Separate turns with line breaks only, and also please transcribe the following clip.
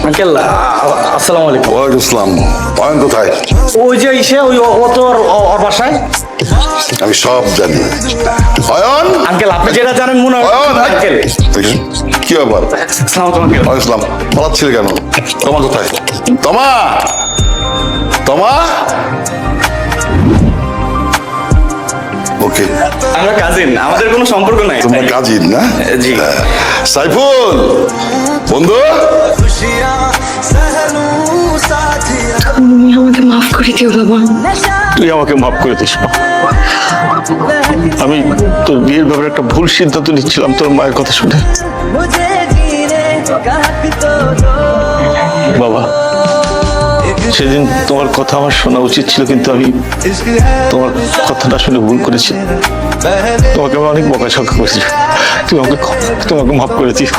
Uncle আসসালামু আলাইকুম।
ওয়ালাইকুম আসসালাম। অয়ন কোথায়?
ওই যে ইসে ওই ও তো ওর বাসায়।
আমি সব জানি। অয়ন,
আঙ্কেল আপনি যেটা জানেন মনে হয়
অয়ন,
আঙ্কেল।
কি ব্যাপার?
আসসালামু আলাইকুম আঙ্কেল।
ওয়ালাইকুম আসসালাম। পালাচ্ছিলে কেন? তোমা কোথায়? তোমা, তোমা। ওকে,
আমরা কাজিন, আমাদের কোনো সম্পর্ক নাই।
তোমরা কাজিন না?
জি।
সাইফুল বন্ধু,
তুমি আমাকে মাফ করে দিও বাবা।
তুই আমাকে মাফ করে দিস মা। আমি তোর বিয়ের ব্যাপারে একটা ভুল সিদ্ধান্ত নিচ্ছিলাম তোর মায়ের কথা শুনে। বাবা, সেদিন তোমার কথা আমার শোনা উচিত ছিল, কিন্তু আমি তোমার কথাটা শুনে ভুল করেছি। তোমাকে আমি অনেক বকাঝকা করেছি। তুমি আমাকে মাফ করে দিও।